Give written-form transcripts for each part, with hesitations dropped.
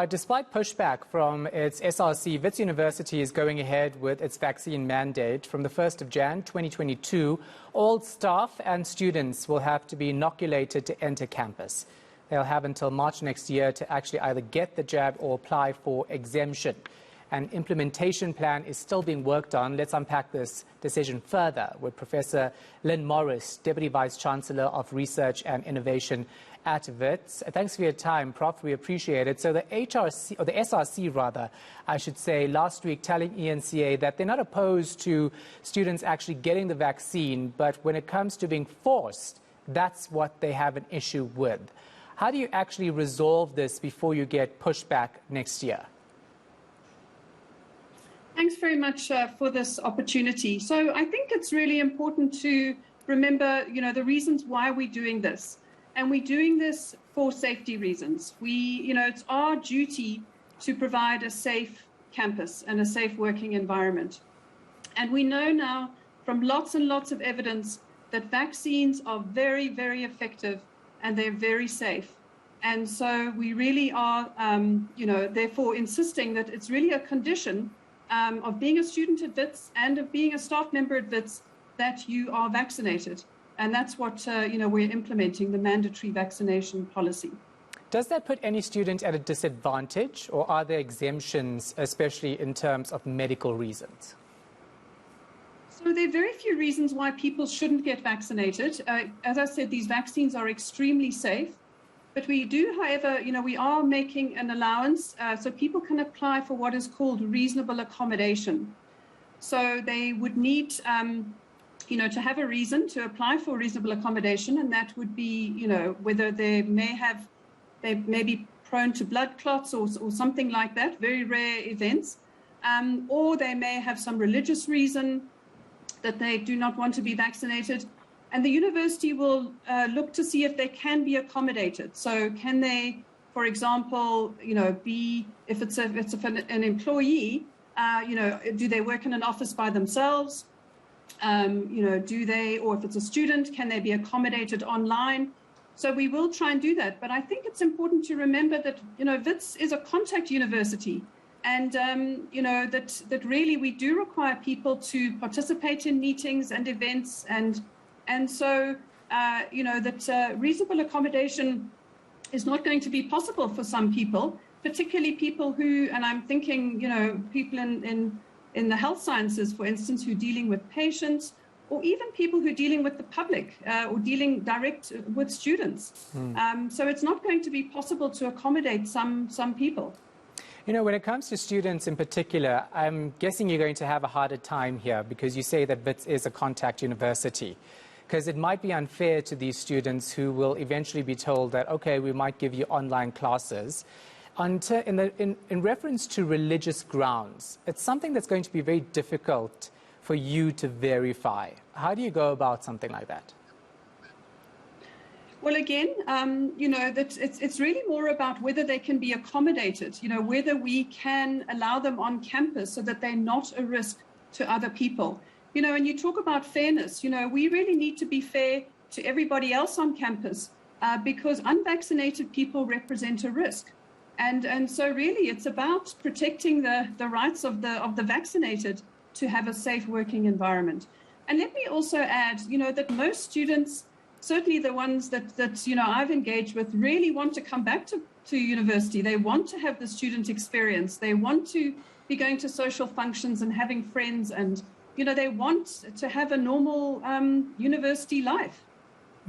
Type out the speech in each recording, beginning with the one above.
Despite pushback from its SRC, Wits University is going ahead with its vaccine mandate. From the 1st of Jan 2022, all staff and students will have to be inoculated to enter campus. They'll have until March next year to actually either get the jab or apply for exemption. An implementation plan is still being worked on. Let's unpack this decision further with Professor Lynn Morris, Deputy Vice-Chancellor of Research and Innovation at Wits. Thanks for your time, Prof. We appreciate it. So the SRC, I should say, last week telling eNCA that they're not opposed to students actually getting the vaccine, but when it comes to being forced, that's what they have an issue with. How do you actually resolve this before you get pushback next year? Thanks very much for this opportunity. So I think it's really important to remember, the reasons why we're doing this. And we're doing this for safety reasons. It's our duty to provide a safe campus and a safe working environment. And we know now from lots and lots of evidence that vaccines are very, very effective and they're very safe. And so we really are, therefore insisting that it's really a condition of being a student at Wits and of being a staff member at Wits that you are vaccinated. And that's what, we're implementing, the mandatory vaccination policy. Does that put any student at a disadvantage, or are there exemptions, especially in terms of medical reasons? So there are very few reasons why people shouldn't get vaccinated. As I said, these vaccines are extremely safe. But we do, however, we are making an allowance so people can apply for what is called reasonable accommodation. So they would need, to have a reason to apply for reasonable accommodation, and that would be, whether they may be prone to blood clots or something like that, very rare events, or they may have some religious reason that they do not want to be vaccinated. And the university will look to see if they can be accommodated. So can they, for example, if it's an employee, do they work in an office by themselves? Or if it's a student, can they be accommodated online? So we will try and do that. But I think it's important to remember that, Wits is a contact university. And, that really we do require people to participate in meetings and events. And so, that reasonable accommodation is not going to be possible for some people, particularly people who, and I'm thinking, people in the health sciences, for instance, who are dealing with patients, or even people who are dealing with the public or dealing direct with students. So it's not going to be possible to accommodate some people. When it comes to students in particular, I'm guessing you're going to have a harder time here because you say that Wits is a contact university. Because it might be unfair to these students who will eventually be told that, okay, we might give you online classes. In reference to religious grounds, it's something that's going to be very difficult for you to verify. How do you go about something like that? Well, again, that it's really more about whether they can be accommodated, whether we can allow them on campus so that they're not a risk to other people. And you talk about fairness, we really need to be fair to everybody else on campus because unvaccinated people represent a risk. And so really it's about protecting the rights of the vaccinated to have a safe working environment. And let me also add, that most students, certainly the ones that I've engaged with, really want to come back to university. They want to have the student experience. They want to be going to social functions and having friends, and they want to have a normal university life.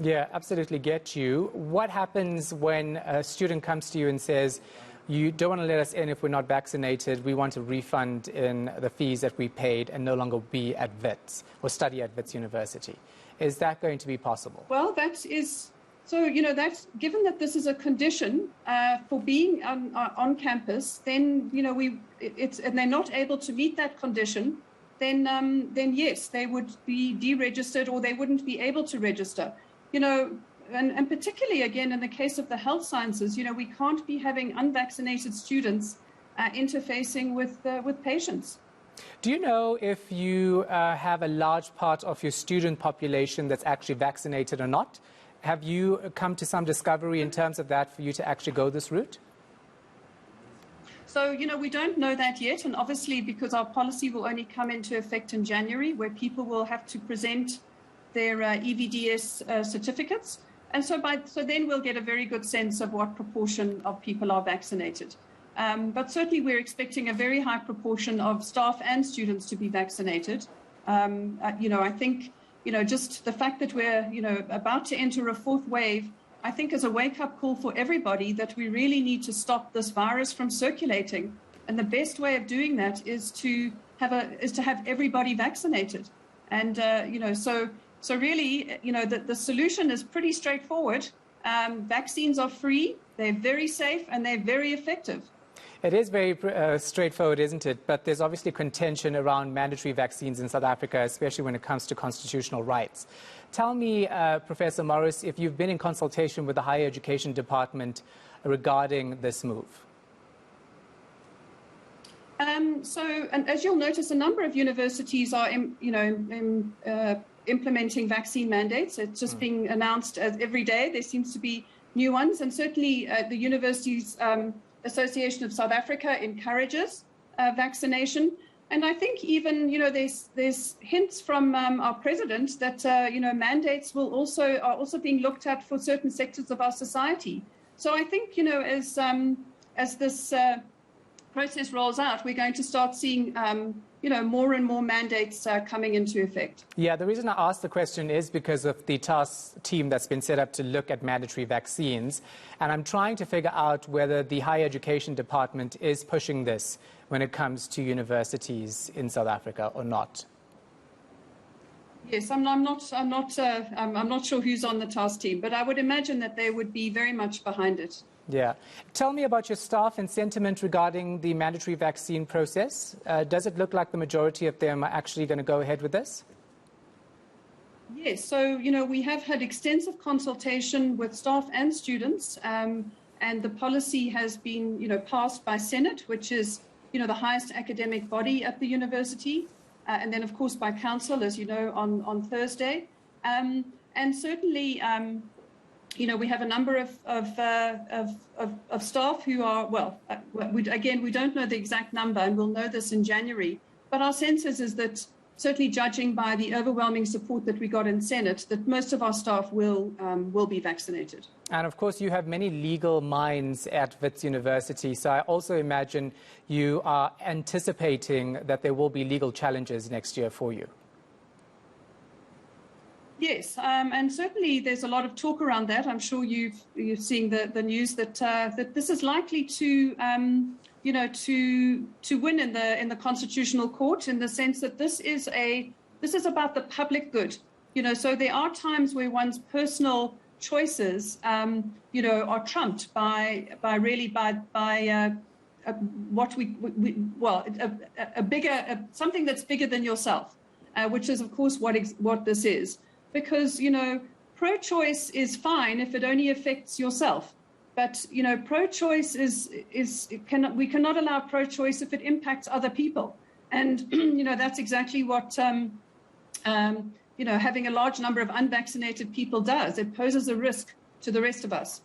Yeah, absolutely get you. What happens when a student comes to you and says, you don't want to let us in if we're not vaccinated, we want a refund in the fees that we paid and no longer be at Wits or study at Wits University? Is that going to be possible? Well, that is, so, that's, given that this is a condition for being on campus, then, and they're not able to meet that condition, then yes, they would be deregistered or they wouldn't be able to register. And particularly, again, in the case of the health sciences, we can't be having unvaccinated students interfacing with patients. Do you know if you have a large part of your student population that's actually vaccinated or not? Have you come to some discovery in terms of that for you to actually go this route? So, we don't know that yet. And obviously, because our policy will only come into effect in January, where people will have to present their EVDS certificates. And so then we'll get a very good sense of what proportion of people are vaccinated. But certainly we're expecting a very high proportion of staff and students to be vaccinated. I think, just the fact that we're, about to enter a fourth wave, I think is a wake-up call for everybody that we really need to stop this virus from circulating. And the best way of doing that is to have everybody vaccinated. And, so really, the solution is pretty straightforward. Vaccines are free, they're very safe, and they're very effective. It is very straightforward, isn't it? But there's obviously contention around mandatory vaccines in South Africa, especially when it comes to constitutional rights. Tell me, Professor Morris, if you've been in consultation with the Higher Education Department regarding this move. And as you'll notice, a number of universities are, implementing vaccine mandates. It's just being announced every day. There seems to be new ones, and certainly the Universities Association of South Africa encourages vaccination. And I think even, there's hints from our president that, mandates are also being looked at for certain sectors of our society. So I think, as this process rolls out, we're going to start seeing, more and more mandates coming into effect. Yeah, the reason I asked the question is because of the task team that's been set up to look at mandatory vaccines. And I'm trying to figure out whether the Higher Education Department is pushing this when it comes to universities in South Africa or not. Yes, I'm not sure who's on the task team, but I would imagine that they would be very much behind it. Yeah. Tell me about your staff and sentiment regarding the mandatory vaccine process. Does it look like the majority of them are actually going to go ahead with this? Yes. So, we have had extensive consultation with staff and students, and the policy has been, passed by Senate, which is, the highest academic body at the university, and then, of course, by council, as you know, on Thursday. And certainly, we have a number of staff who are, we don't know the exact number, and we'll know this in January. But our sense is that, certainly judging by the overwhelming support that we got in Senate, that most of our staff will be vaccinated. And of course, you have many legal minds at Wits University, so I also imagine you are anticipating that there will be legal challenges next year for you. Yes, and certainly there's a lot of talk around that. I'm sure you've seen the news that this is likely to win in the Constitutional Court, in the sense that this is about the public good. So there are times where one's personal choices are trumped by something that's bigger than yourself, which is of course what this is. Because, pro-choice is fine if it only affects yourself. But, pro-choice we cannot allow pro-choice if it impacts other people. And, that's exactly what, having a large number of unvaccinated people does. It poses a risk to the rest of us.